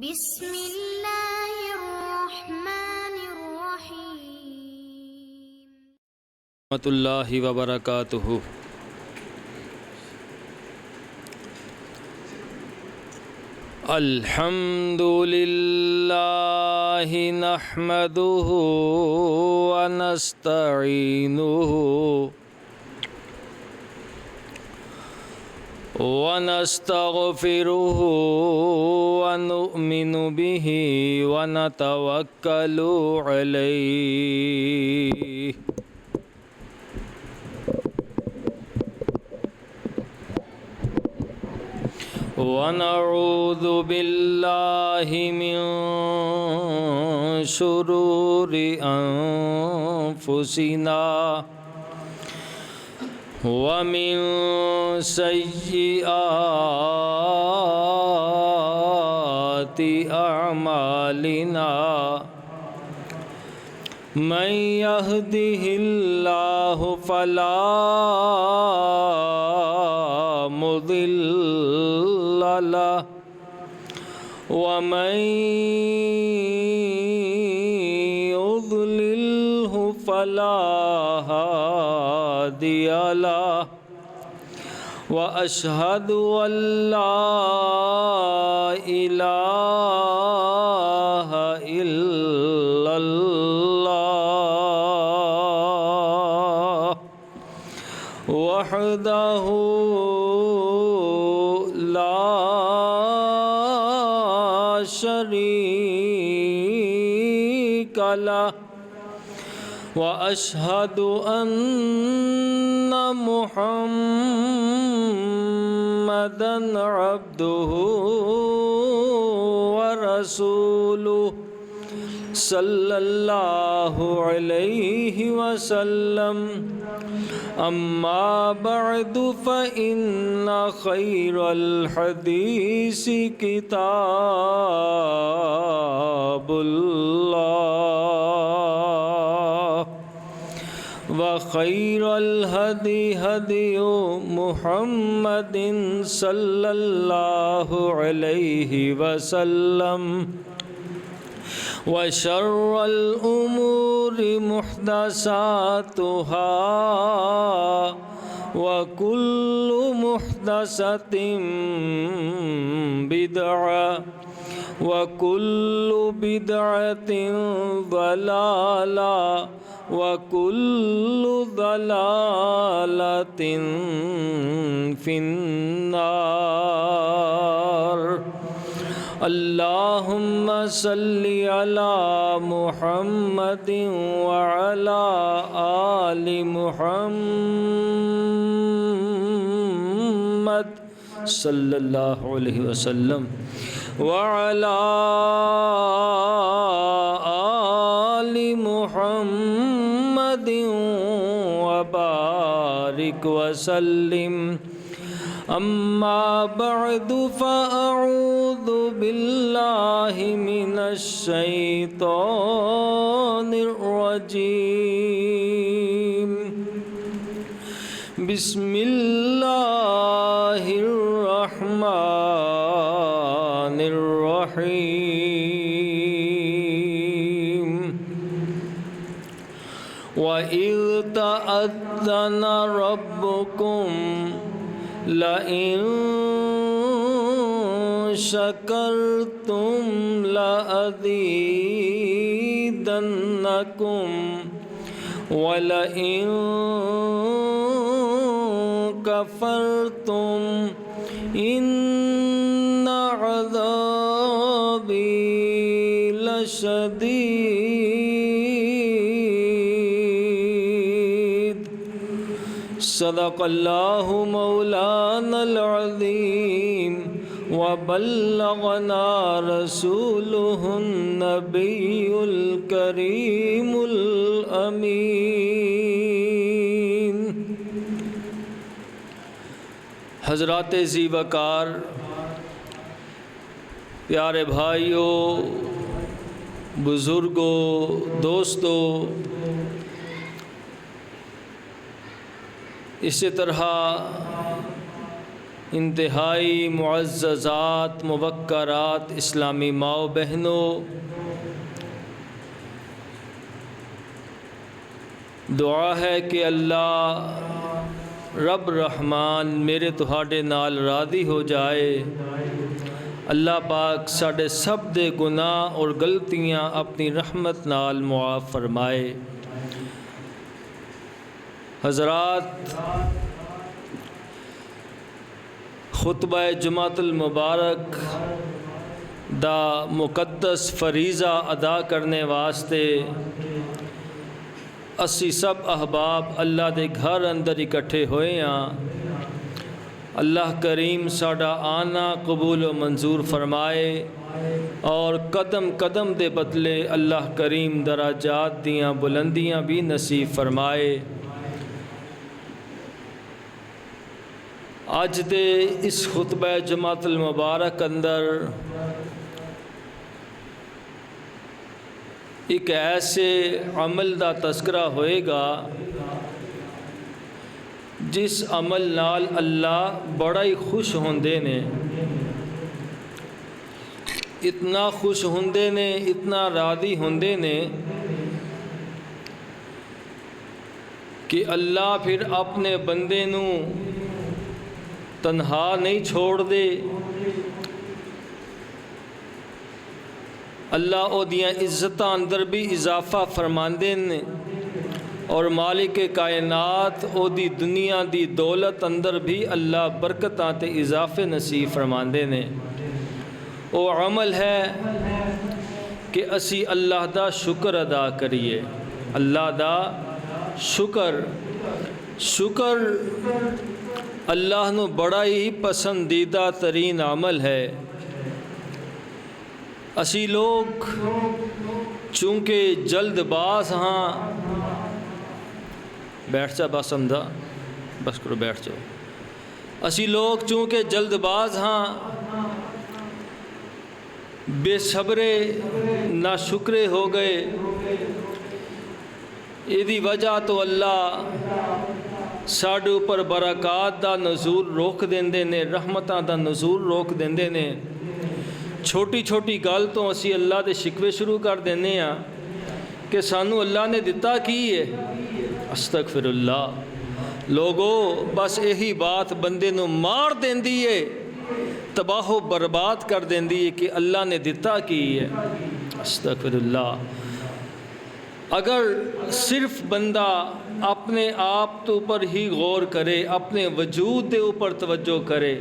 بسم اللہ الرحمن الرحیم ورحمۃ اللہ وبرکاتہ۔ الحمد للہ نحمدہ ونستعینہ ونستغفرہ ونؤمن بہ ونتوکل علیہ ونعوذ باللہ من شرور انفسنا ومن سیئات اعمالنا من يهده اللہ فلا مضل له ومن يضلله فلا هادي له وأشهد أن لا إله إلا الله وحده لا شريك له وأشهد أن محمدًا عبده ورسوله صلى الله عليه وسلم أما بعد فإن خير الحديث كتاب الله وخير الهدي هدي محمد صلى الله عليه وسلم وشر الأمور محدثاتها وكل محدثة بدعة وكل بدعة ضلالة وكل ضلالة في النار اللهم صل على محمد وعلى آل محمد صلی اللہ علیہ وسلم وعلى آل محمد وبارك وسلم اما بعد فاعوذ باللہ من الشیطان الرجیم بسم اللہ الرحمن الرحیم وَإِذْ تَأَذَّنَ رَبُّكُمْ لَئِن شَكَرْتُمْ لَأَزِيدَنَّكُمْ وَلَئِن كَفَرْتُمْ إِنَّ عَذَابِي لَشَدِيدٌ صدق اللہ مولانا العظیم وبلغنا رسولہ النبی الکریم الامین۔ حضرات ذی وقار، پیارے بھائیوں، بزرگوں، دوستوں، اسی طرح انتہائی معززات موقرات اسلامی ماؤ بہنوں، دعا ہے کہ اللہ رب رحمان میرے تہاڈے نال راضی ہو جائے۔ اللہ پاک ساڈے سب دے گناہ اور غلطیاں اپنی رحمت نال معاف فرمائے۔ حضرات، خطبہ جمعۃ المبارک دا مقدس فریضہ ادا کرنے واسطے اسی سب احباب اللہ دے گھر اندر اکٹھے ہوئے ہاں۔ اللہ کریم ساڈا آنا قبول و منظور فرمائے اور قدم قدم دے بدلے اللہ کریم درجات دیاں بلندیاں بھی نصیب فرمائے۔ اج دے اس خطبہ جمعۃ المبارک اندر ایک ایسے عمل دا تذکرہ ہوئے گا جس عمل نال اللہ بڑا ہی خوش ہوندے نے، اتنا خوش ہوندے نے، اتنا راضی ہوندے نے کہ اللہ پھر اپنے بندے نو تنہا نہیں چھوڑ دے۔ اللہ او دیاں عزتاں اندر بھی اضافہ فرماندے نے اور مالک کائنات او دی دنیا دی دولت اندر بھی اللہ برکتاں تے اضافے نصیب فرماندے نے۔ او عمل ہے کہ اسی اللہ دا شکر ادا کریے۔ اللہ دا شکر اللہ نو بڑا ہی پسندیدہ ترین عمل ہے۔ اسی لوگ چونکہ جلد باز ہاں، بیٹھ جا بس سمجھا، بس کرو بیٹھ جاؤ۔ اسی لوگ چونکہ جلد باز ہاں، بے صبرے نا شکرے ہو گئے۔ ایدی وجہ تو اللہ ساڈے اوپر برکات دا نزول روک دیندے نے، رحمتاں دا نزول روک دیندے نے۔ چھوٹی چھوٹی گل تو اسی اللہ دے شکوے شروع کر دینے ہاں کہ سانو اللہ نے دتا کی ہے۔ استغفر اللہ۔ لوگو بس یہی بات بندے نو مار دیندی ہے، تباہ و برباد کر دیندی ہے کہ اللہ نے دتا کی ہے۔ استغفر اللہ۔ اگر صرف بندہ اپنے آپ تو اوپر ہی غور کرے، اپنے وجود دے اوپر توجہ کرے،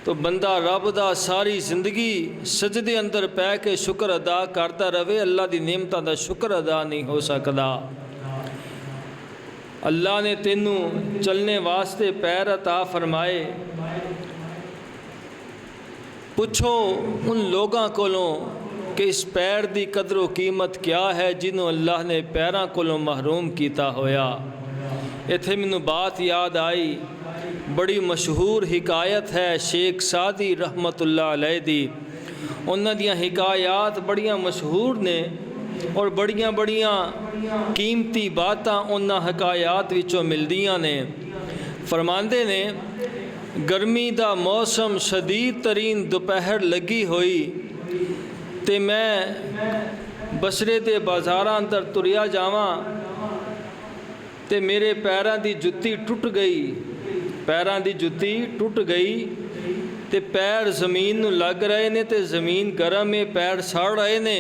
تو بندہ رب دا ساری زندگی سجدے اندر پہ کے شکر ادا کرتا رہے، اللہ دی نعمتاں دا شکر ادا نہیں ہو سکدا۔ اللہ نے تینوں چلنے واسطے پیر عطا فرمائے۔ پوچھو ان لوگاں کولوں کہ اس پیر دی قدر و قیمت کیا ہے جنہوں اللہ نے پیراں کولوں محروم کیتا ہویا۔ ایتھے مینوں بات یاد آئی، بڑی مشہور حکایت ہے شیخ سعدی رحمت اللہ علیہ دی۔ انہاں دیاں حکایات بڑیاں مشہور نے اور بڑیاں قیمتی باتاں انہاں حکایات وچوں ملدیاں نے۔ فرماندے نے گرمی دا موسم شدید ترین دوپہر لگی ہوئی تے میں بصرے دے بازاراں اندر تریا جاواں تے میرے پیراں دی جُتی ٹوٹ گئی، پیراں دی جُتی ٹوٹ گئی تے پیر زمین نو لگ رہے نے تے زمین گرم ہے، پیر سڑ رہے نے۔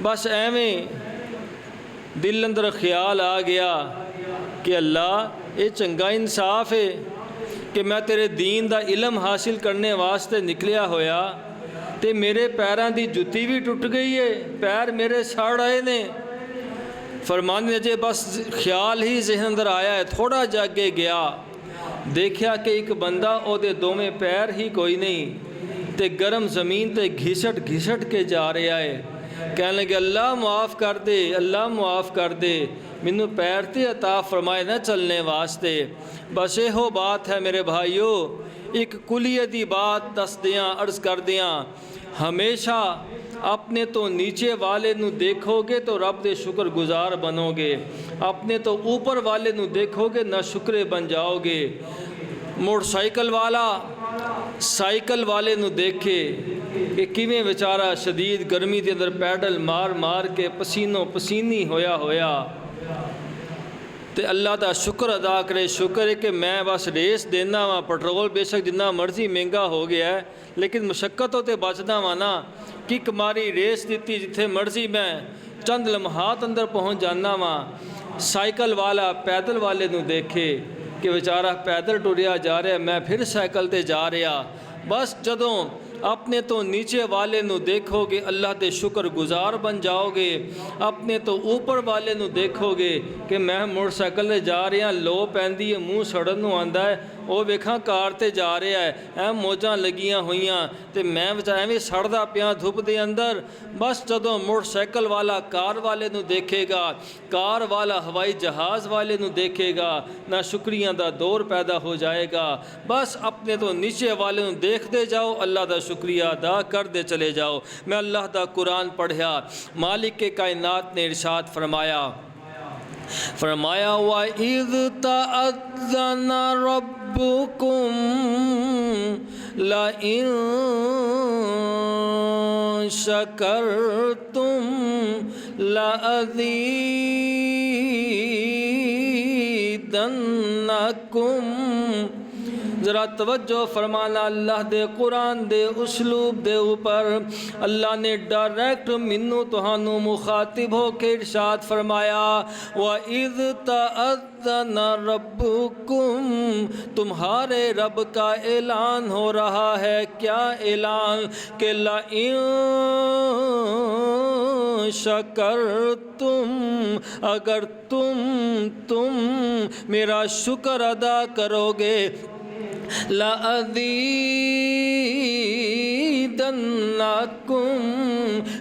بس ایویں دل اندر خیال آ گیا کہ اللہ یہ چنگا انصاف ہے کہ میں تیرے دین دا علم حاصل کرنے واسطے نکلیا ہویا تے میرے پیراں دی جُتی بھی ٹوٹ گئی ہے، پیر میرے سڑ رہے نے۔ فرمانے جے بس خیال ہی ذہن اندر آیا ہے، تھوڑا جاگے گیا، دیکھیا کہ ایک بندہ او دے دوویں پیر ہی کوئی نہیں تے گرم زمین تے گھسٹ کے جا رہا ہے۔ کہنے لگے اللہ معاف کر دے، اللہ معاف کر دے، مینوں پیر تے عطا فرمائے نہ چلنے واسطے۔ بس یہو بات ہے میرے بھائیو، ایک کلیے دی بات دس دیاں، عرض کر دیاں، ہمیشہ اپنے تو نیچے والے نو دیکھو گے تو رب دے شکر گزار بنو گے، اپنے تو اوپر والے نو دیکھو گے نہ شکرے بن جاؤ گے۔ موٹر سائیکل والا سائیکل والے نو دیکھے کہ کیویں بیچارہ شدید گرمی دے اندر پیڈل مار مار کے پسینوں پسینی ہویا تے اللہ دا شکر ادا کرے، شکر ہے کہ میں بس ریس دینا وا، پٹرول بے شک جنہ مرضی مہنگا ہو گیا ہے لیکن مشقتوں تے بچدا وا نا، کک ماری ریس دیتی جتھے مرضی میں چند لمحات اندر پہنچ جانا وا۔ سائیکل والا پیدل والے نو دیکھے کہ بیچارہ پیدل ٹریا جا رہا ہے، میں پھر سائیکل تے جا رہا، بس جدوں اپنے تو نیچے والے نو دیکھو گے اللہ دے شکر گزار بن جاؤ گے، اپنے تو اوپر والے نو دیکھو گے کہ میں موٹر سائیکل تے جا رہا، لو پیندی ہے، منہ سڑن نو آندا ہے، وہ ویکھاں کار تے جا رہا ہے، اے موجاں لگیاں ہوئیاں تے میں ایویں سڑدا پیاں دھوپ دے اندر۔ بس جدوں موٹر سائیکل والا کار والے نو دیکھے گا، کار والا ہوائی جہاز والے نو دیکھے گا، نہ شکریہ دا دور پیدا ہو جائے گا۔ بس اپنے تو نیچے والے نو دیکھتے جاؤ، اللہ دا شکریہ ادا کر دے چلے جاؤ۔ میں اللہ دا قرآن پڑھیا، مالک کے کائنات نے ارشاد فرمایا وَإِذْ تَأَذَّنَ رَبُّكُمْ لَئِن شَكَرْتُمْ لَأَزِيدَنَّكُمْ۔ ذرا توجہ فرمانا اللہ دے قرآن دے اسلوب دے اوپر۔ اللہ نے ڈائریکٹ منو تہانوں مخاطب ہو کے ارشاد فرمایا وَإِذْ تَأَذَّنَ رَبُّكُمْ، تمہارے رب کا اعلان ہو رہا ہے۔ کیا اعلان؟ کہ لَئِن شَكَرْتُمْ، اگر تم میرا شکر ادا کرو گے، لَأَزِيدَنَّكُمْ،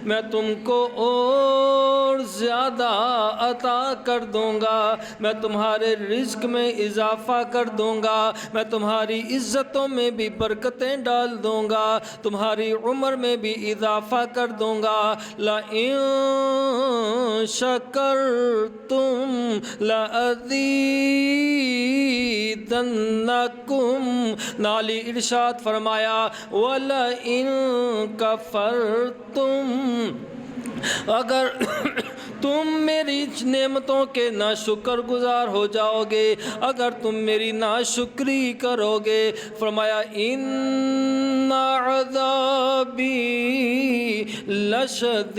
میں تم کو اور زیادہ عطا کر دوں گا، میں تمہارے رزق میں اضافہ کر دوں گا، میں تمہاری عزتوں میں بھی برکتیں ڈال دوں گا، تمہاری عمر میں بھی اضافہ کر دوں گا۔ لَئِن شَكَرْتُمْ لَأَزِيدَنَّكُمْ، نالی ارشاد فرمایا وَلَئِن كَفَرْتُمْ، اگر تم میری نعمتوں کے ناشکر گزار ہو جاؤ گے، اگر تم میری ناشکری کرو گے، فرمایا اِنَّ عَذَابِي لَشَدِيدٌ،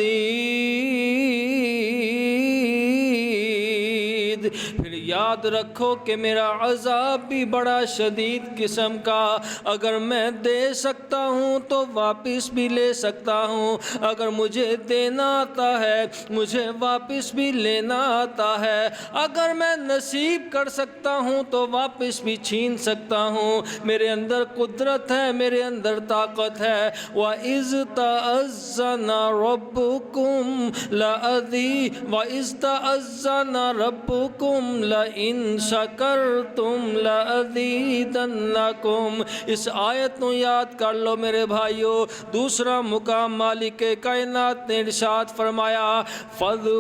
پھر یاد رکھو کہ میرا عذاب بھی بڑا شدید قسم کا، اگر میں دے سکتا ہوں تو واپس بھی لے سکتا ہوں، اگر مجھے دینا آتا ہے مجھے واپس بھی لینا آتا ہے، اگر میں نصیب کر سکتا ہوں تو واپس بھی چھین سکتا ہوں، میرے اندر قدرت ہے، میرے اندر طاقت ہے۔ وَإِذْ تَأَذَّنَ رَبُّكُمْ لَئِن شَكَرْتُمْ لَأَزِيدَنَّكُمْ۔ اس آیت نو یاد کر لو میرے بھائیو۔ دوسرا مقام مالک کائنات نے ارشاد فرمایا فَاذْكُرُونِي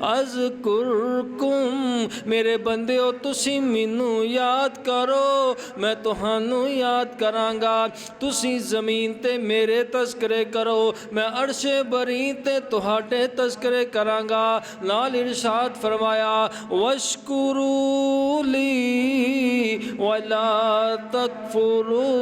اذکرکم، میرے بندیو تسی مینوں یاد کرو میں تہانوں یاد کرانگا، تسی زمین تے میرے تذکرے کرو میں عرش بری تے تہاڈے تذکرے کرانگا۔ نال ارشاد فرمایا وَاشْكُرُوا لِي وَلَا تَكْفُرُونَ،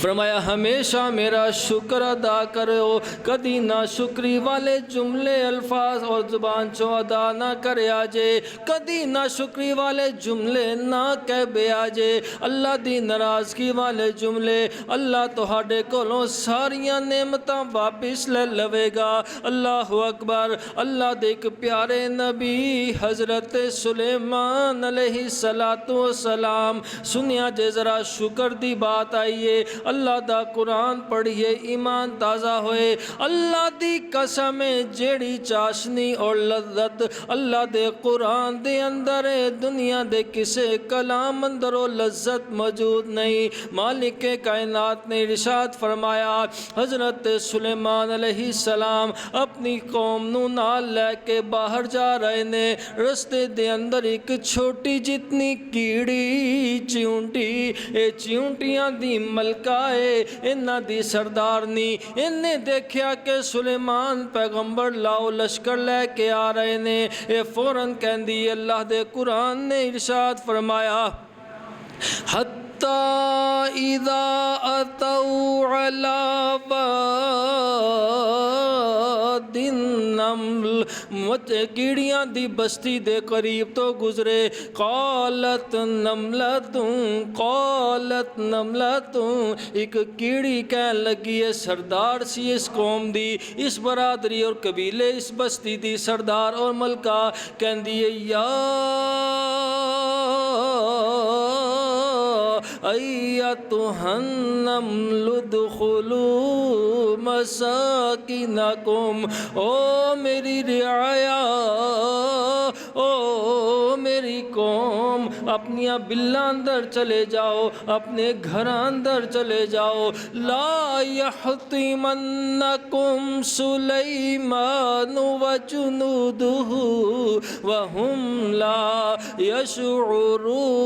فرمایا ہمیشہ میرا شکر ادا کرو، کدی نہ شکری والے جملے الفاظ اور زبان چو ادا نہ کرے آجے، کدی نہ شکری والے جملے نہ کہہ بے آجے، اللہ دی ناراضگی والے جملے اللہ تہاڈے کولوں ساریاں نعمتاں واپس لے لوے گا۔ اللہ اکبر۔ اللہ دے ایک پیارے نبی حضرت سلیمان علیہ السلام سنیا جے ذرا شکر دی بات آئیے، اللہ دا قرآن پڑھیے ایمان تازہ ہوئے اللہ دی قسم جیڑی چاشنی اور لذت اللہ دے قرآن دے اندر ہے دنیا دے کسے کلام اندر و لذت موجود نہیں مالک کائنات نے ارشاد فرمایا حضرت سلیمان علیہ السلام اپنی قوم نو نال لے کے باہر جا رہے نے رستے دے اندر ایک چھوٹی جتنی کیڑی چیونٹی اے چیونٹیاں دی ملکہ ہے انہاں دی سردارنی انہیں دیکھیا کہ سلیمان پیغمبر لاؤ لشکر لے کے آ رہے نے اے فوراً کہندی اللہ دے قرآن نے ارشاد فرمایا حتی اذا اتوا علی واد النمل کیڑیاں دی بستی دے قریب تو گزرے قالت نملت ایک کیڑی کہن لگی ہے سردار سی اس قوم دی اس برادری اور قبیلے اس بستی دی سردار اور ملکہ کہندی ہے یا ایتھا النمل ادخلوا مساکنکم او میری رعایا او میری قوم اپنی بلّاں اندر چلے جاؤ اپنے گھر اندر چلے جاؤ لا یحطمنکم سلیمان وجنودہ وہم لا یشعرون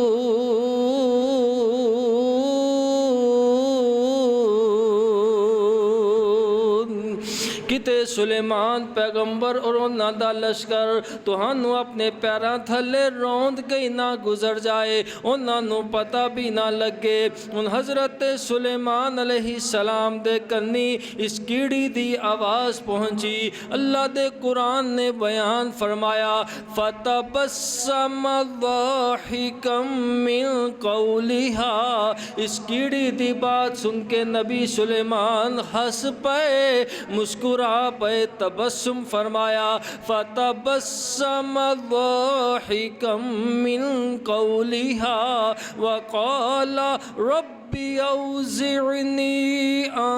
کتے سلیمان پیغمبر اور انہاں دا لشکر تہانوں اپنے پیراں تھلے روند گئی نہ گزر جائے انہاں نوں پتہ بھی نہ لگے ان حضرت سلیمان علیہ السلام دے کنی اس کیڑی دی آواز پہنچی اللہ دے قرآن نے بیان فرمایا فتبسم ضاحکا من قولها اس کیڑی دی بات سن کے نبی سلیمان ہنس پئے مسکرا پہ تبسم فرمایا فتبسم ضاحکا من قولها وقال ربی اوزعنی ان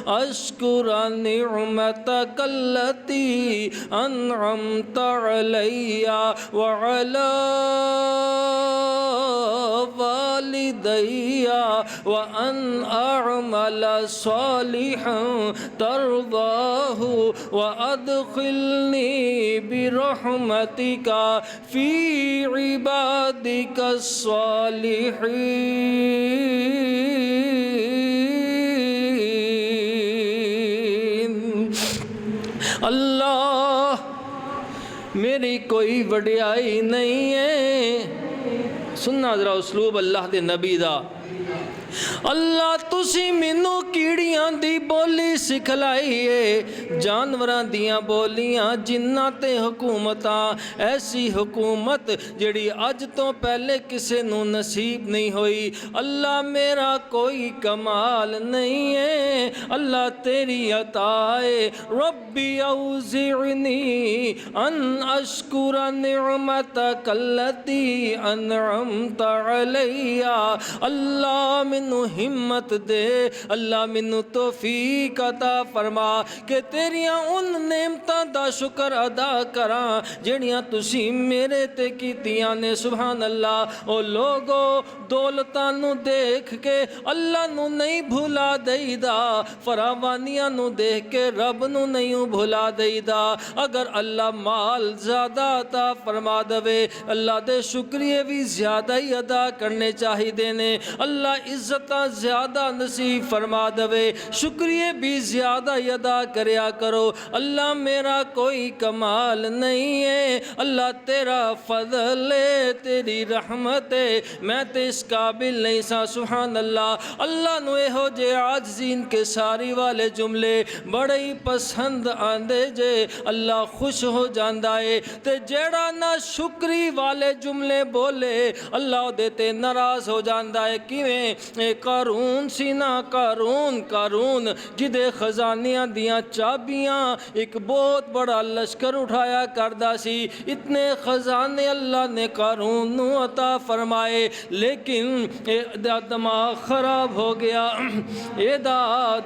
اشکر نعمتک التی انعمت علی وعلی والدی وان اعمل صالحا ترضاه وادخلنی برحمتک فی عبادک الصالحین اللہ میری کوئی وڈیائی نہیں ہے سننا ذرا اسلوب اللہ دے نبی دا اللہ تسی مینوں کیڑیاں دی بولی سکھلائی ہے جانوراں دیاں بولیاں جنہاں تے حکومتاں ایسی حکومت جڑی اج تو پہلے کسے نوں نصیب نہیں ہوئی اللہ میرا کوئی کمال نہیں ہے اللہ تیری عطا ہے ربی اوزعنی ان اشکر نعمتک التی انعمت علی اللہ منو ہمت دے اللہ منو توفیق عطا فرما کہ تیریاں ان نعمتاں دا شکر ادا کراں جڑیاں تسی میرے تے کیتیاں نے سبحان اللہ او لوگو دولتاں نو دیکھ کے اللہ نو نہیں بھلا دئی دا فراوانیاں نو دیکھ کے رب نو نہیں بھلا دئی دا اگر اللہ مال زیادہ عطا فرما دوے اللہ دے شکریہ بھی زیادہ ہی ادا کرنے چاہی دینے اللہ عزتاں زیادہ نصیب فرما دوے شکریہ بھی زیادہ ادا کریا کرو اللہ میرا کوئی کمال نہیں ہے اللہ تیرا فضل ہے تیری رحمت ہے میں تے اس قابل نہیں سا سبحان اللہ اللہ نو ہو جے عاجزین کے ساری والے جملے بڑے ہی پسند آندے جے اللہ خوش ہو جاندا ہے تے جیڑا نہ شکری والے جملے بولے اللہ دیتے ناراض ہو جاندا ہے کیویں قارون سی نا قارون جدے خزانیاں دیاں چابیاں ایک بہت بڑا لشکر اٹھایا کردا سی، اتنے خزانے اللہ نے قارون نو عطا فرمائے، لیکن دا دماغ خراب ہو گیا،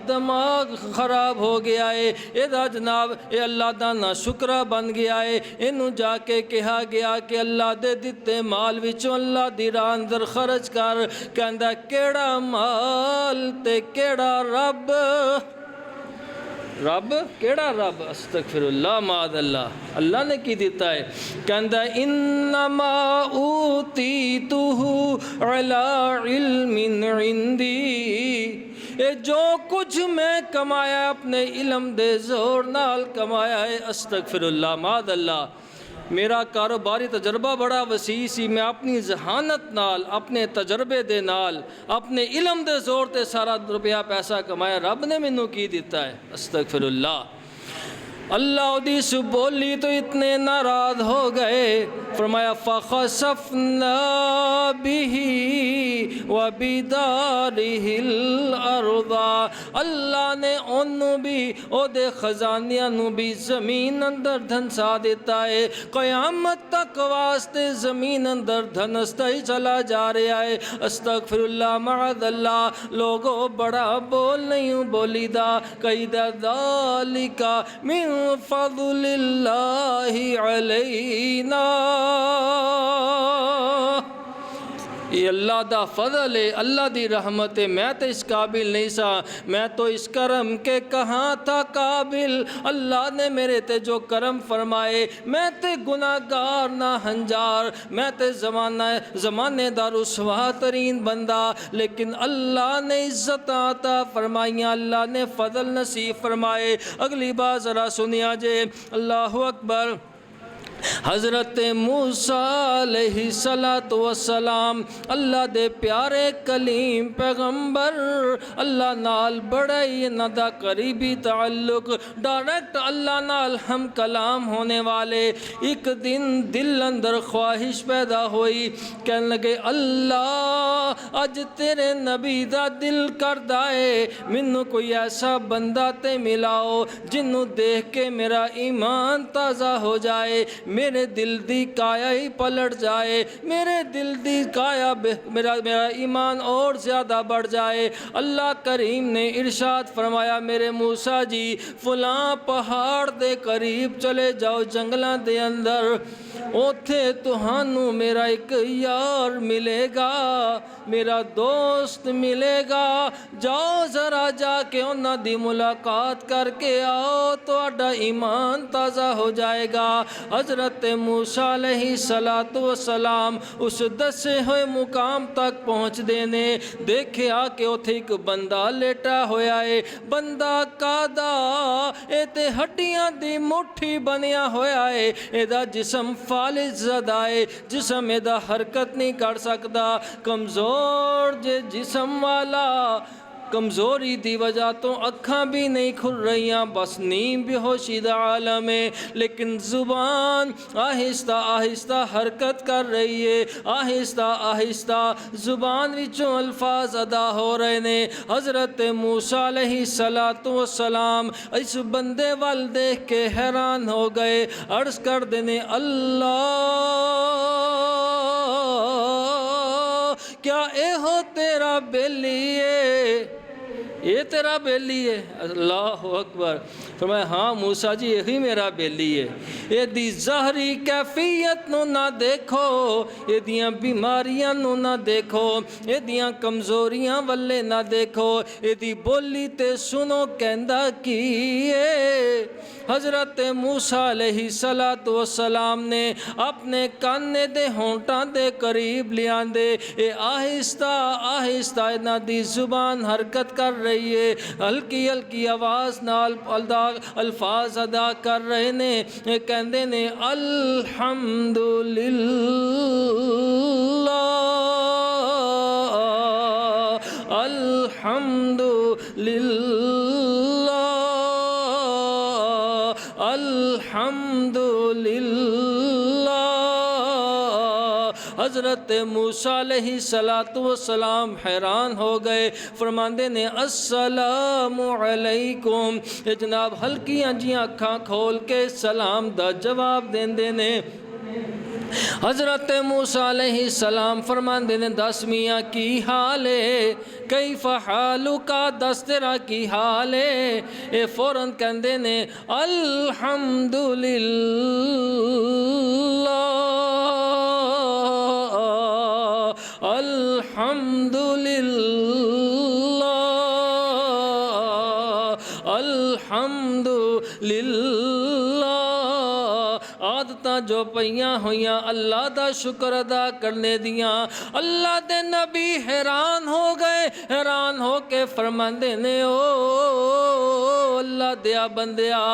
دماغ خراب ہو گیا ہے، جناب اللہ دا نا شکرہ بن گیا ہے۔ انہوں جا کے کہا گیا کہ اللہ دے دتے مال وچوں اللہ دی راہ اندر خرچ کر، کہندا کیڑا مال تے کیڑا رب، کیڑا رب، استغفر اللہ معاذ اللہ، اللہ نے کی دیتا ہے، کہندا انما اوتیتہ علی علم عندی، جو کچھ میں کمایا اپنے علم دے زور نال کمایا ہے، استغفر اللہ معاذ اللہ۔ میرا کاروباری تجربہ بڑا وسیع سی، میں اپنی ذہانت نال، اپنے تجربے دے نال، اپنے علم دے زور تے سارا روپیہ پیسہ کمایا، رب نے مینوں کی دیتا ہے، استغفر اللہ۔ اللہ ادیس بولی تو اتنے ناراض ہو گئے، فرمایا فَخَسَفْنَا بِهِ وَبِدَارِهِ الْأَرْضَ، اللہ نے انہوں بھی او دے خزانیاں نو بھی زمین اندر دھنسا دیتا ہے، قیامت تک واسطے زمین اندر دھنستا ہی چلا جا رہا ہے، استغفر اللہ معاذ اللہ۔ لوگوں بڑا بول نہیں بولی دا، قیدہ ذالکا من فضل اللہ علینا، یہ اللہ دا فضل ہے، اللہ دی رحمت ہے، میں تو اس قابل نہیں سا، میں تو اس کرم کے کہاں تھا قابل، اللہ نے میرے تے جو کرم فرمائے، میں تے گناہگار نہ ہنجار، میں تے زمانے دا رسوا ترین بندہ، لیکن اللہ نے عزت عطا فرمائیاں، اللہ نے فضل نصیب فرمائے۔ اگلی بات ذرا سنیا جے، اللہ اکبر۔ حضرت موسیٰ علیہ السلام اللہ دے پیارے کلیم پیغمبر، اللہ نال بڑا ہی انہاں دا قریبی تعلق، ڈائریکٹ اللہ نال ہم کلام ہونے والے۔ ایک دن دل اندر خواہش پیدا ہوئی، کہنے لگے اللہ اج تیرے نبی دا دل کردا ہے مینوں کوئی ایسا بندہ تے ملاؤ جنوں دیکھ کے میرا ایمان تازہ ہو جائے، میرے دل دی کایا ہی پلٹ جائے، میرے دل دی کایا میرا ایمان اور زیادہ بڑھ جائے۔ اللہ کریم نے ارشاد فرمایا میرے موسیٰ جی فلاں پہاڑ دے قریب چلے جاؤ، جنگلاں دے اندر، اوتھے تہانوں میرا ایک یار ملے گا، میرا دوست ملے گا، جاؤ ذرا جا کے انہاں دی ملاقات کر کے آؤ، تہاڈا ایمان تازہ ہو جائے گا۔ حضرت موسیٰ علیہ السلام اس دسے ہوئے مقام تک پہنچ دینے، دیکھیا کہ اتھے ایک بندہ لیٹا ہویا ہے، بندہ کادا اے تے ہڈیاں دی مٹھی بنیا ہویا ہے، اے دا جسم فالج زدہ ہے، جسم اے دا حرکت نہیں کر سکتا، کمزور جے جسم والا، کمزوری دی وجہ تو اکھاں بھی نہیں کھل رہیاں، بس نیم بے ہوشی دا عالم ہے، لیکن زبان آہستہ آہستہ حرکت کر رہی ہے، آہستہ آہستہ زبان وچوں الفاظ ادا ہو رہے نے۔ حضرت موسیٰ علیہ السلام اس بندے وال دیکھ کے حیران ہو گئے، عرض کر دینے اللہ کیا اے ہو تیرا بیلی ہے، یہ تیرا بیلی ہے؟ اللہ اکبر، فرمایا ہاں موسیٰ جی یہی میرا بیلی ہے، یہ دی ظاہری کیفیت نو نہ دیکھو، یہ دیاں بیماریاں نو نہ دیکھو، یہ دیاں کمزوریاں والے نہ دیکھو، یہ دی بولی تے سنو کہندہ کیے۔ حضرت موسیٰ علیہ السلام نے اپنے کانے دے ہونٹاں دے قریب لیان دے، اے آہستہ آہستہ انہاں دی زبان حرکت کر رہی ہے، ہلکی ہلکی آواز نال الفاظ ادا کر رہے نے، کہندے نے الحمدللہ الحمدللہ الحمدللہ حضرت موسیٰ علیہ السلام حیران ہو گئے، فرماندے نے السلام علیکم، اے جناب ہلکیاں جیاں اکھاں کھول کے سلام دا جواب دیندے نے۔ حضرت موسیٰ علیہ السلام فرماندے نے دس میاں کی حال ہے، کیف حالکا، دس تیرا کی حال ہے؟ اے فوراں کہندے نے الحمدللہ الحمدللہ الحمدللہ، عادتاں جو پئیاں ہویاں اللہ دا شکر ادا کرنے دیاں۔ اللہ دے نبی حیران ہو گئے، حیران ہو کے فرماندے نے او اللہ دیا بندیا،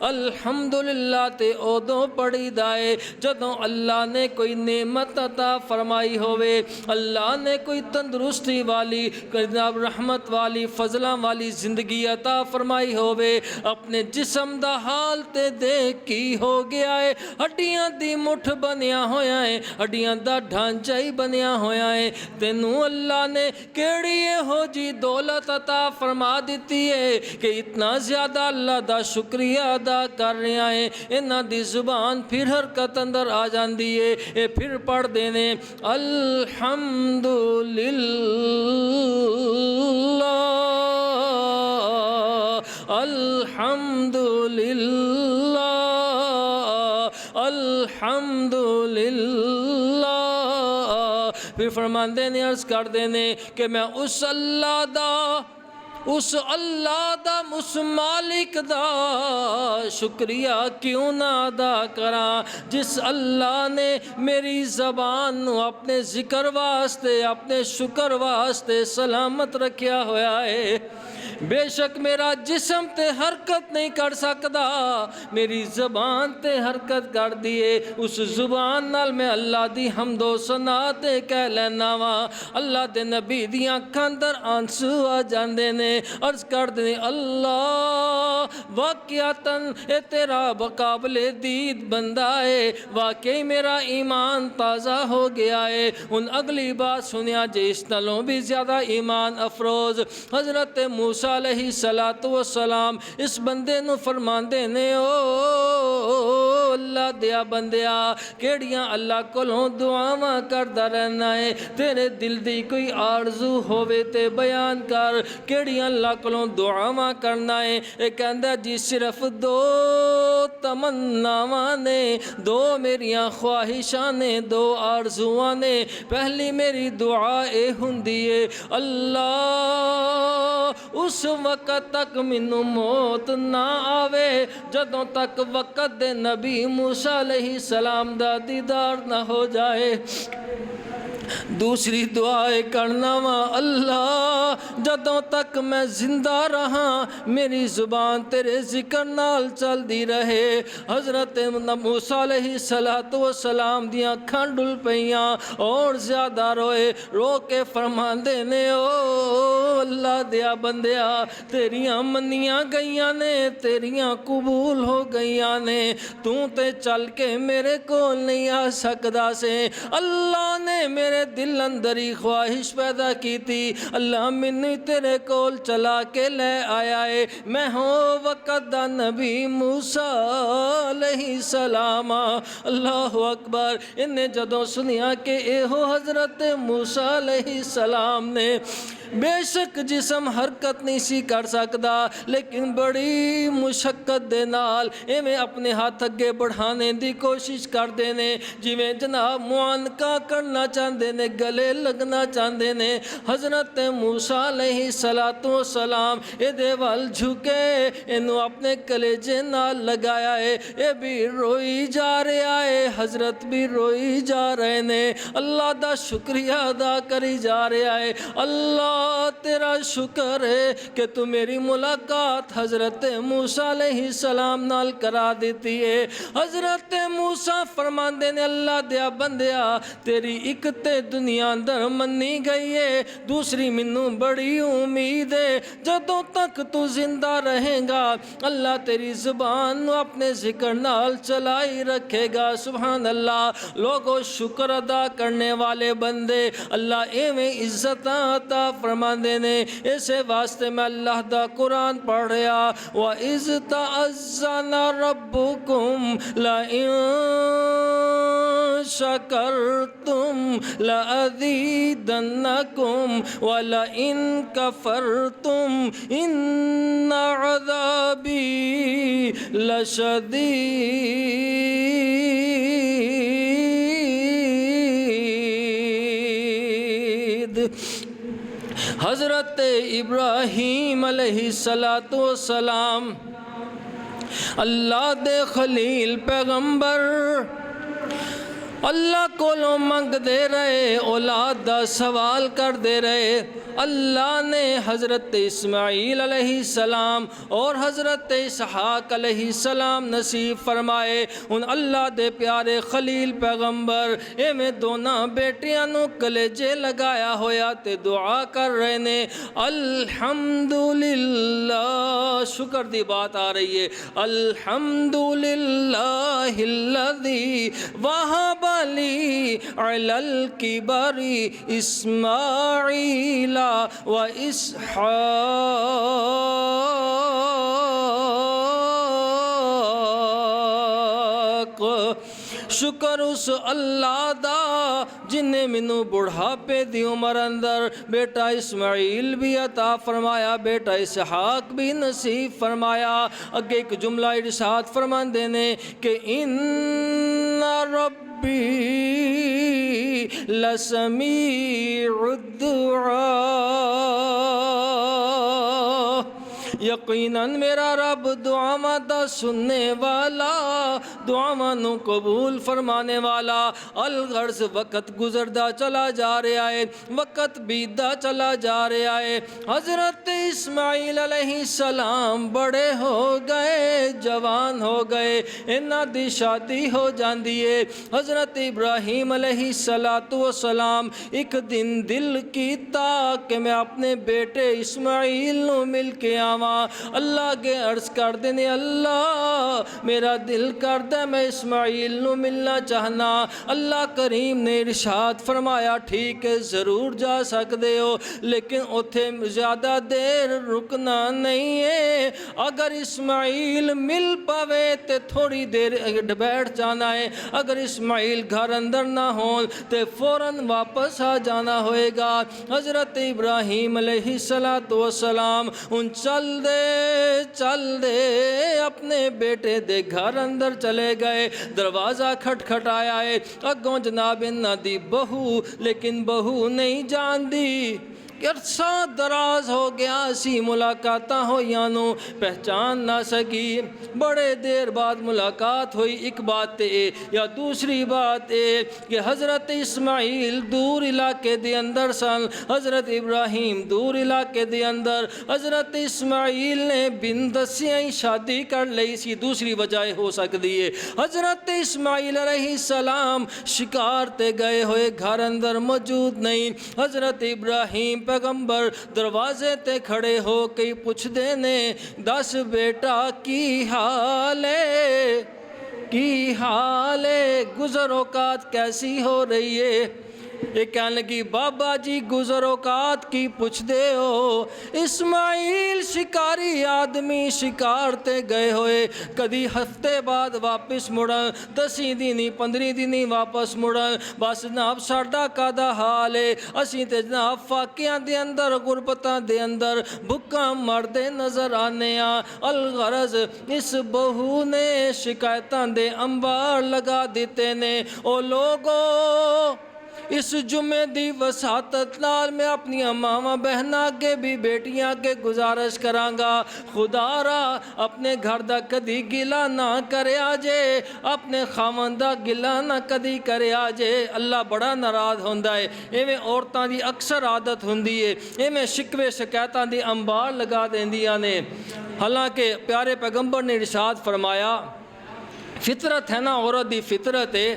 الحمدللہ تے اودوں پڑھی دائے جدوں اللہ نے کوئی نعمت عطا فرمائی ہوئے، اللہ نے کوئی تندرستی والی، جناب رحمت والی، فضلاں والی زندگی عطا فرمائی ہوئے، اپنے جسم دا حال تے دیکھ کی ہو گیا ہے، ہڈیاں دی مٹھ بنیا ہویا ہے، ہڈیاں دا ڈھانچہ ہی بنیا ہویا ہے، تینوں اللہ نے کیڑی ہو جی دولت عطا فرما دیتی ہے کہ اتنا زیادہ اللہ دا شکریہ ادا کر رہا ہے، انہاں دی زبان پھر حرکت اندر آ جاندی ہے، اے پھر پڑھ دینے الحمدللہ الحمدللہ الحمدللہ۔ پھر فرماندے نے عرض کر دینے کہ میں اس اللہ دا اس مالک دا شکریہ کیوں نہ ادا کراں جس اللہ نے میری زبان نو اپنے ذکر واسطے، اپنے شکر واسطے سلامت رکھیا ہویا ہے۔ بے شک میرا جسم تے حرکت نہیں کر سکدا، میری زبان تے حرکت کر دیے، اس زبان نال میں اللہ دی حمد و ثنا تے کہہ لینا وا۔ اللہ دے نبی دیاں اکھاں اندر آنسو آ جاندے نے، عرض کر دے اللہ واقعتاً اے تیرا بقابل دید بندہ ہے، واقعی میرا ایمان تازہ ہو گیا ہے۔ ان اگلی بات سنیا جے اس نالوں بھی زیادہ ایمان افروز حضرت موسیٰ علیہ السلام اس بندے نو فرماندے نے او اللہ دیا بندیا، کیڑیاں اللہ کولوں دعاواں کردا رہنا ہے، تیرے دل دی کوئی آرزو ہووے تے بیان کر، کیڑیاں اللہ کولوں دعاواں کرنا ہے؟ اے کہندا جی صرف دو تمناواں نے، دو میریاں خواہشاں نے، دو آرزواں نے۔ پہلی میری دعا اے ہوندی ہے اللہ اس وقت تک مینوں موت نہ آوے جدوں تک وقت دے نبی موسیٰ علیہ السلام دا دیدار نہ ہو جائے۔ دوسری دعائے کرنا وا اللہ جدوں تک میں زندہ رہا میری زبان تیرے ذکر نال چل دی رہے۔ حضرت موسیٰ علیہ السلام دیاں اکھاں ڈل پئیاں اور زیادہ روئے، رو کے فرماندے نے او اللہ دیا بندیا، تیریاں منیاں گئیاں نے، تیریاں قبول ہو گئیاں نے، تو تے چل کے میرے کول نہیں آ سکدا سے۔ اللہ نے میرے دل اندر ہی خواہش پیدا کی تھی، اللہ منی تیرے کول چلا کے لے آیا ہے، میں ہوں وقت دا نبی موسیٰ علیہ السلام۔ اللہ اکبر۔ انہیں جدوں سنیا کہ اے ہو حضرت موسیٰ علیہ السلام نے، بے شک جسم حرکت نہیں سی کر سکدا لیکن بڑی مشقت دے نال ایویں اپنے ہاتھ اگے بڑھانے دی کوشش کر دینے جویں جناب معانقہ کرنا چاہندے نے، گلے لگنا چاہندے نے۔ حضرت موسیٰ علیہ السلام اے دے وال جھکے، انہوں اپنے کلیجے نال لگایا ہے، اے بھی روئی جا رہا ہے، حضرت بھی روئی جا رہے نے، اللہ دا شکریہ ادا کری جا رہا ہے۔ اللہ تیرا شکر ہے کہ تو میری ملاقات حضرت موسیٰ علیہ السلام نال کرا دیتی ہے۔ حضرت موسیٰ فرماندے نے اللہ دیا بندیا تیری ایک تے دنیا اندر منی گئی ہے، دوسری منوں بڑی امید ہے جدوں تک تو زندہ رہے گا اللہ تیری زبان نو اپنے ذکر نال چلائی رکھے گا۔ سبحان اللہ۔ لوگوں شکر ادا کرنے والے بندے اللہ ایویں عزت عطا فرماندے نے۔ اسے واسطے میں اللہ دا قرآن پڑھ رہا وَإِذْ تَأَذَّنَ رَبُّكُمْ لَئِن شَكَرْتُمْ لَأَزِيدَنَّكُمْ وَلَئِن كَفَرْتُمْ إِنَّ عَذَابِي لَشَدِيدٌ۔ حضرت ابراہیم علیہ السلام اللہ دے خلیل پیغمبر اللہ کو منگ دے رہے، اولاد دا سوال کر دے رہے۔ اللہ نے حضرت اسماعیل علیہ السلام اور حضرت اسحاق علیہ السلام نصیب فرمائے۔ ان اللہ دے پیارے خلیل پیغمبر میں دونوں بیٹیاں نو کلیجے لگایا ہویا تے دعا کر رہے نے الحمدللہ۔ شکر دی بات آ رہی ہے الحمدللہ الذی وہب لی علی الکبر اسماعیل و اسحاق۔ شکر اس اللہ دا جن نے منو بڑھاپے دی عمر اندر بیٹا اسماعیل بھی عطا فرمایا، بیٹا اسحاق بھی نصیب فرمایا۔ اگے ایک جملہ ارشاد فرماندے نے کہ ان ربی لسمیع الدعاء، یقیناً میرا رب دعاواں دا سننے والا، دعاواں نو قبول فرمانے والا۔ الغرض وقت گزردا چلا جا رہا ہے، وقت بیتدا چلا جا رہا ہے۔ حضرت اسماعیل علیہ السلام بڑے ہو گئے، جوان ہو گئے، انہاں دی شادی ہو جاندی ہے۔ حضرت ابراہیم علیہ السلام ایک دن دل کیتا کہ میں اپنے بیٹے اسماعیل نو مل کے آواں۔ اللہ کے عرض کر دینے اللہ میرا دل کردہ میں اسماعیل نو ملنا چاہنا۔ اللہ کریم نے ارشاد فرمایا ٹھیک ہے ضرور جا سکتے ہو لیکن اتھے زیادہ دیر رکنا نہیں ہے۔ اگر اسماعیل مل پاوے تے تھوڑی دیر بیٹھ جانا ہے، اگر اسماعیل گھر اندر نہ ہوں تے فوراً واپس آ جانا ہوئے گا۔ حضرت ابراہیم علیہ السلام ان چل دے اپنے بیٹے دے گھر اندر چلے گئے۔ دروازہ کھٹکھٹایا ہے، اگوں جناب انہاں دی بہو، لیکن بہو نہیں جان دی۔ عرصہ دراز ہو گیا سی ملاقاتاں ہوئیاں نو پہچان نہ سکی، بڑے دیر بعد ملاقات ہوئی۔ ایک بات تے یا دوسری بات کہ حضرت اسماعیل دور علاقے دے اندر سن، حضرت ابراہیم دور علاقے دے اندر۔ حضرت اسماعیل نے بن دسیاں ہی شادی کر لئی سی، دوسری وجہ ہو سکتی ہے حضرت اسماعیل علیہ السلام شکار تے گئے ہوئے گھر اندر موجود نہیں۔ حضرت ابراہیم پیغمبر دروازے تے کھڑے ہو کے پوچھ دینے دس بیٹا کی حال ہے، گزر اوقات کیسی ہو رہی ہے؟ یہ کہنے لگی بابا جی گزر اوقات کی پوچھ دے ہو، اسماعیل شکاری آدمی شکار تے گئے ہوئے، کدی ہفتے بعد واپس مڑن، 10 دنی 15 دنی واپس مڑن، بس جناب ساڈا کادا حال ہے، اسی تے جناب فاقیاں دے اندر غربتاں دے اندر بھکاں مردے نظر آنے ہاں۔ الغرض اس بہو نے شکایتاں دے انبار لگا دیتے نے۔ او لوگو اس جمعے دی وساطت نال میں اپنی ماواں بہناں کے بھی بیٹیاں کے گزارش کرانگا خدا را اپنے گھر دا کدی گلا نہ کریا جے اپنے خاوند دا گلا نہ کدی کریا جے اللہ بڑا ناراض ہوندا ہے ایویں عورتاں دی اکثر عادت ہوندی ہے ایویں شکوے شکایتاں دی انبار لگا دیندیاں نے حالانکہ پیارے پیغمبر نے ارشاد فرمایا فطرت ہے نا عورت دی فطرت ہے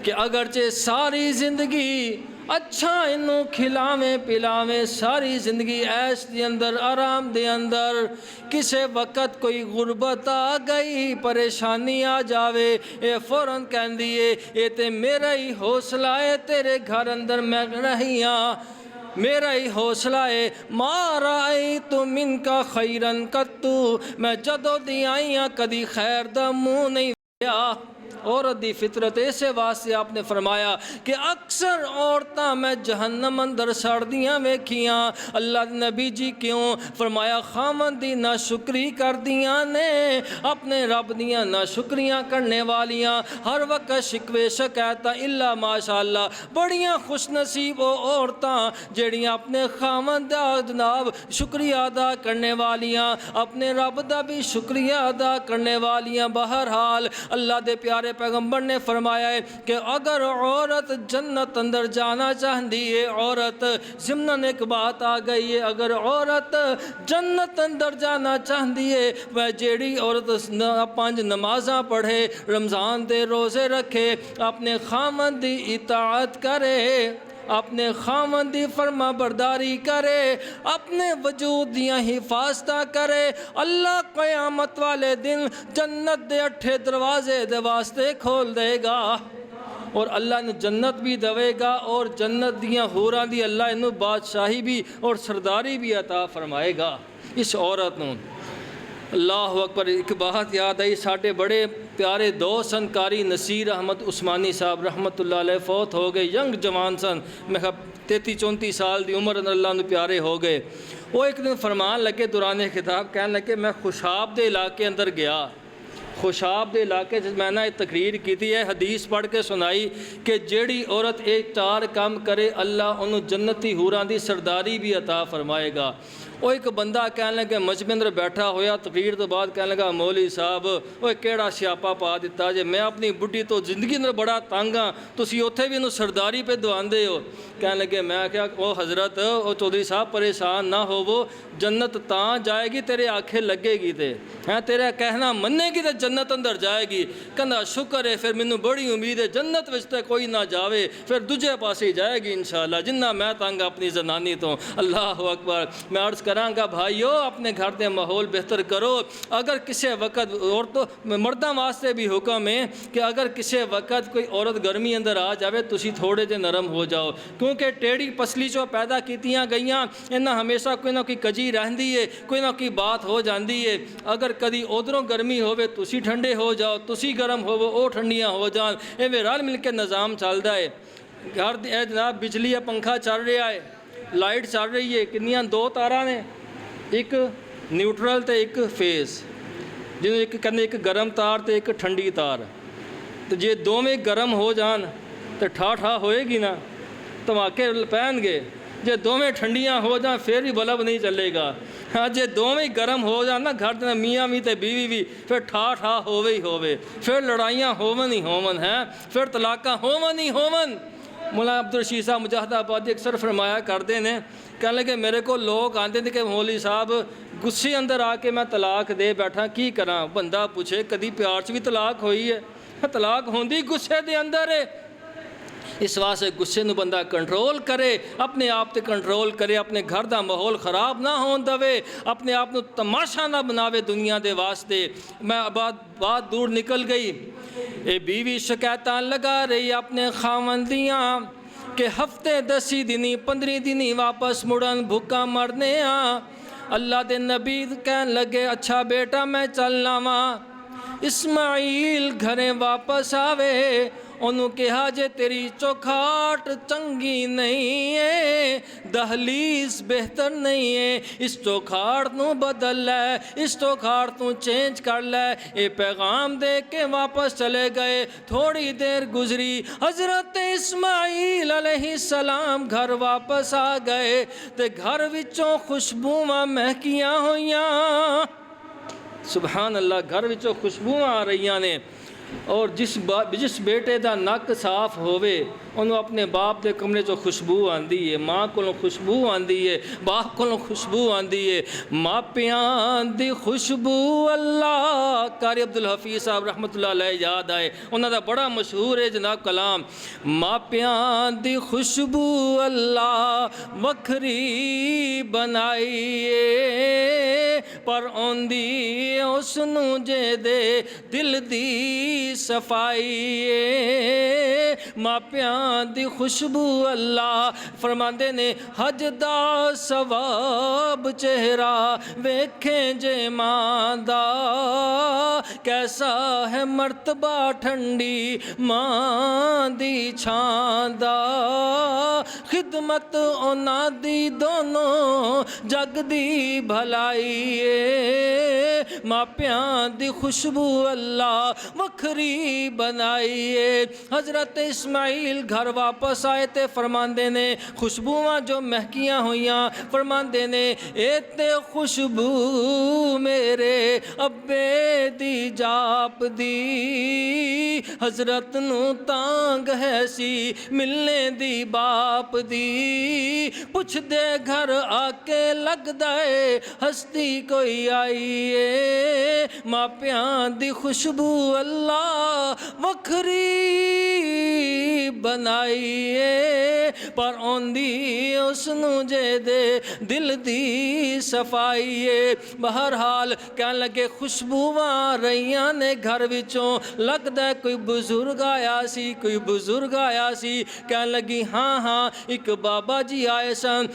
کہ اگرچہ ساری زندگی اچھا انہوں کھلاویں پلاویں ساری زندگی عیش دے اندر آرام دے اندر کسے وقت کوئی غربت آ گئی پریشانی آ جاوے اے فوراں کہن دیئے اے تے میرا ہی حوصلہ ہے تیرے گھر اندر میں رہیاں میرا ہی حوصلہ ہے ما رأیت من کا خیرن کتو میں جدو دی آئیاں کدی خیر دا منہ نہیں عورت دی فطرت ایسے واسطے آپ نے فرمایا کہ اکثر عورتاں میں جہنم اندر سڑدیاں ویکھیاں اللہ نبی جی کیوں فرمایا خامن دی ناشکری کر دیاں نے اپنے رب دیاں ناشکریاں کرنے والیاں ہر وقت شکوے شکایتاں اللہ ماشاءاللہ بڑیاں خوش نصیب عورتاں جڑیاں اپنے خامن دا جناب شکریہ ادا کرنے والیاں اپنے رب دا بھی شکریہ ادا کرنے والیاں بہرحال اللہ دے پیارے پیغمبر نے فرمایا ہے کہ اگر عورت جنت اندر جانا چاہتی ہے عورت ضمناً ایک بات آ گئی ہے اگر عورت جنت اندر جانا چاہتی ہے وہ جیڑی عورت 5 نمازاں پڑھے رمضان دے روزے رکھے اپنے خامن دی اطاعت کرے اپنے خامن دی فرما برداری کرے اپنے وجود دیاں حفاظتہ کرے اللہ قیامت والے دن جنت دے 8 دروازے دے واسطے کھول دے گا اور اللہ نے جنت بھی دوے گا اور جنت دیاں حوراں دی اللہ انہوں بادشاہی بھی اور سرداری بھی عطا فرمائے گا اس عورت نوں اللہ اکبر ایک بات یاد آئی ساڑھے بڑے پیارے دوست سن قاری نصیر احمد عثمانی صاحب رحمت اللہ علیہ فوت ہو گئے ینگ جوان سن میں 33-34 سال دی عمر اندر اللہ نے پیارے ہو گئے وہ ایک دن فرمان لگے دوران خطاب کہنے لگے میں خوشاب دے علاقے اندر گیا خوشاب دے علاقے سے میں نے تقریر کی تھی ہے حدیث پڑھ کے سنائی کہ جیڑی عورت ایک 4 کام کرے اللہ انہوں جنتی حوراں دی سرداری بھی عطا فرمائے گا وہ ایک بندہ کہنے لگا مجمع اندر بیٹھا ہویا تقریر تو بعد کہنے لگا مولوی صاحب وہ کیڑا سیاپا پا دیتا جے میں اپنی بڈھی تو زندگی اندر بڑا تنگ ہاں تسی اوتھے بھی انہوں سرداری پہ دواندے ہو کہنے لگے میں کہا وہ حضرت وہ چودھری صاحب پریشان نہ ہو وہ جنت تاں جائے گی تیرے آنکھیں لگے گی تے ہیں تیرا کہنا مننے گی تے جنت اندر جائے گی کہنا شکر ہے پھر مینوں بڑی امید ہے جنت وچ تے کوئی نہ جاوے پھر دوجے پاسے جائے گی انشاءاللہ جنہ میں تنگ اپنی زنانی تو اللہ اکبر میں عرض کراں گا بھائیو اپنے گھر دے ماحول بہتر کرو اگر کسی وقت عورتوں مرداں واسطے بھی حکم ہے کہ اگر کسی وقت کوئی عورت گرمی اندر آ جاوے تسی تھوڑے جے نرم ہو جاؤ کیونکہ ٹیڑی پسلی جو پیدا کیتیاں گئیاں انہاں ہمیشہ کوئی نہ کوئی کجی رہندی ہے کوئی نہ کوئی بات ہو جاندی ہے اگر کدی ادھروں گرمی ہووے تسی ٹھنڈے ہو جاؤ تسی گرم ہووے او ٹھنڈیاں ہو جان ایویں رل مل کے نظام چلدا ہے گھر جناب بجلی یا پنکھا چل رہا ہے لائٹ چل رہی ہے کنیاں 2 تاراں نے ایک نیوٹرل تے ایک فیز جنہوں ایک کہنے ایک گرم تار تے ایک ٹھنڈی تار تو جے دوویں گرم ہو جان تو ٹھا ہوئے گی نا دھماکے پہن گے جے دوویں ٹھنڈیاں ہو جان پھر بھی بلب نہیں چلے گا ہاں جے دوویں گرم ہو جان نا گھر دے میاں بھی تے بیوی بھی پھر ٹھا ہوئے ہی ہوئے پھر لڑائیاں ہوون ہی ہوون ہیں پھر طلاقاں ہوون ہی ہوون مولانا عبدالرشید صاحب مجاہد آبادی اکثر فرمایا کرتے ہیں کہنے لگے میرے کو لوگ آتے تھے کہ مولوی صاحب غصے اندر آ کے میں طلاق دے بیٹھا کی کراں بندہ پوچھے کدی پیار چ بھی طلاق ہوئی ہے طلاق ہوندی غصے دے اندر ہے اس واسطے غصے نو بندہ کنٹرول کرے اپنے آپ تے کنٹرول کرے اپنے گھر دا ماحول خراب نہ ہون دوے اپنے آپ نو تماشا نہ بناوے دنیا دے واسطے میں بات دور نکل گئی اے بیوی شکایتاں لگا رہی اپنے خاوندیاں کہ ہفتے 10 دنی 15 دنی واپس مڑن بھکا مرنے اللہ دے نبی کہن لگے اچھا بیٹا میں چلنا وا اسماعیل گھریں واپس آوے انہوں کہا جے تیری چوکھاٹ چنگی نہیں ہے، دہلیز بہتر نہیں ہے، اس چوکھاٹ نو بدل لے، اس چوکھاٹ نو چینج کر لے۔ اے پیغام دے کے واپس چلے گئے۔ تھوڑی دیر گزری، حضرت اسماعیل علیہ السلام گھر واپس آ گئے تے گھر وچوں خوشبوواں مہکیاں ہویاں۔ سبحان اللہ، گھر وچوں خوشبوواں آ رہیاں نے، اور جس بیٹے دا نک صاف ہووے انہوں اپنے باپ دے کمرے چو خوشبو آندی ہے، ماں کو خوشبو آندی ہے، باپ کو خوشبو آندی ہے۔ ماپیاں دی خوشبو اللہ، قاری عبدالحفیظ صاحب رحمۃ اللہ علیہ یاد آئے، انہوں دا بڑا مشہور ہے جناب کلام، ماپیاں دی خوشبو اللہ وکھری بنائیے، پر اوندی اس نو جے دے دل دی صفائی، ماپیاں دی خوشبو اللہ فرماندے نے، حج دا ثواب چہرہ ویکھیں جے ماں دا، کیسا ہے مرتبہ ٹھنڈی ماں دی چھاں دا، خدمت اونا دی دونوں جگ دی بھلائی، ماپیاں دی خوشبو اللہ وکھری بنائیے۔ حضرت اسماعیل گھر واپس آئے تے فرماندے نے خوشبوواں جو مہکیاں ہویاں، فرماندے نے اے تے خوشبو میرے ابے دی جاپ دی، حضرت نو تانگ ہے سی ملنے دی باپ دی، پوچھ دے گھر آ کے لگ دے ہستی کوئی آئیے، ماپیاں دی خوشبو اللہ وکھری بنائیے، پر اوندی اس نو جے دے دل دی صفائیے۔ بہرحال کہنے لگے خوشبوواں رہیاں نے گھر وچوں، لگدا ہے کوئی بزرگ آیا سی، کوئی بزرگ آیا سی۔ کہنے لگی ہاں ہاں ایک بابا جی آئے سن،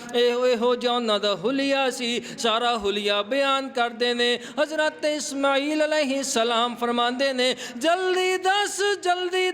ہو جا انہاں دا حلیہ سی، سارا حلیہ بیان کر دینے۔ حضرت اسماعیل علیہ السلام فرماندے نے جلدی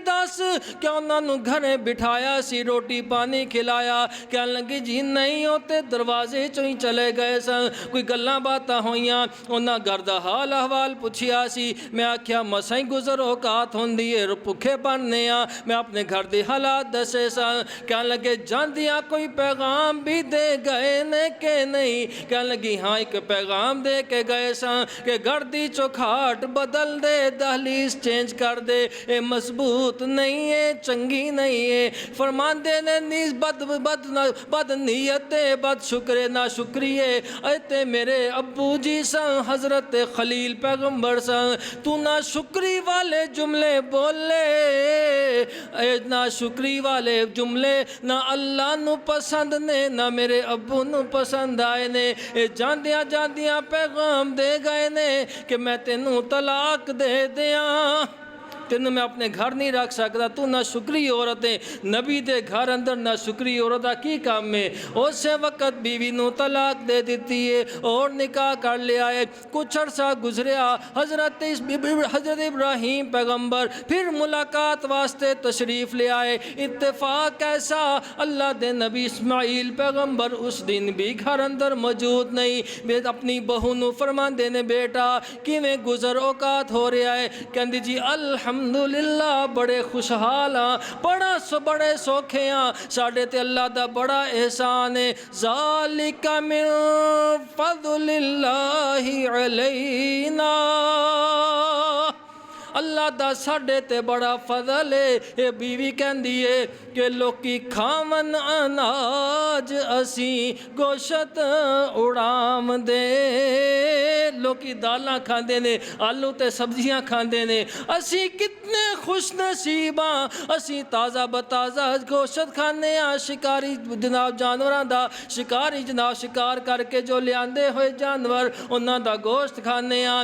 دس کیا انہاں نو گھریں بٹھایا سی، روٹی پانی کھلایا؟ کہنے لگی جی نہیں، ہوتے دروازے چوں ہی چلے گئے سن، کوئی گلاں باتاں ہوئیاں، انہاں گھر دا حال احوال پوچھیا سی، میں آکھیا مسائیں گزر اوقات ہوندی ہے، بھوکے بننے آ، میں اپنے گھر دے حالات دسے سن۔ کہنے لگے جاندیاں کوئی پیغام بھی دے گئے نے کہ نہیں؟ کہنے لگی ہاں ایک پیغام دے کے گئے سن کہ گھر دی چوکھاٹ بدل دے، دہلیز چینج کر دے، اے مضبوط نہیں ہے، چنگی نہیں ہے۔ فرماندے نے نیز بد نیت بد شکر نہ شکریے، اے میرے ابو جی سن حضرت خلیل پیغمبر سن، تو نہ شکری والے جملے بولے، اے نہ شکری والے جملے نہ اللہ نو پسند نے نہ میرے ابو نو پسند آئے نے، اے جاندیاں پیغام دے گئے نے کہ میں تینوں طلاق دے دیاں، تینوں میں اپنے گھر نہیں رکھ سکتا، تو نہ شکری عورت ہے، نبی دے گھر اندر نہ شکری عورت کی کام میں۔ اسے وقت بیوی نو طلاق دے دیتی ہے اور نکاح کر لیا ہے۔ کچھ عرصہ گزریا، حضرت ابراہیم پیغمبر پھر ملاقات واسطے تشریف لے آئے۔ اتفاق ایسا اللہ دے نبی اسماعیل پیغمبر اس دن بھی گھر اندر موجود نہیں۔ اپنی بہو نو فرماندے نے بیٹا کیویں گزر اوقات ہو رہا ہے؟ کہندی جی الحمدللہ بڑے خوشحال ہاں، بڑے سوکھے ہاں، ساڈے تے اللہ دا بڑا احسان ہے، ذالک من فضل اللہ علینا، اللہ دا ساڈے تے بڑا فضل ہے۔ اے بیوی کہندی ہے کہ لوکی کھاون اناج اسی گوشت اڑام دے، لوکی دالاں کھاندے نے، آلو تے سبزیاں کھاندے نے، اسی کتنے خوش نصیب ہاں، اسی تازہ بتازہ گوشت کھانے ہاں، شکاری جناب جانوراں دا، شکاری جناب شکار کر کے جو لیاندے ہوئے جانور انہاں دا گوشت کھانے ہاں۔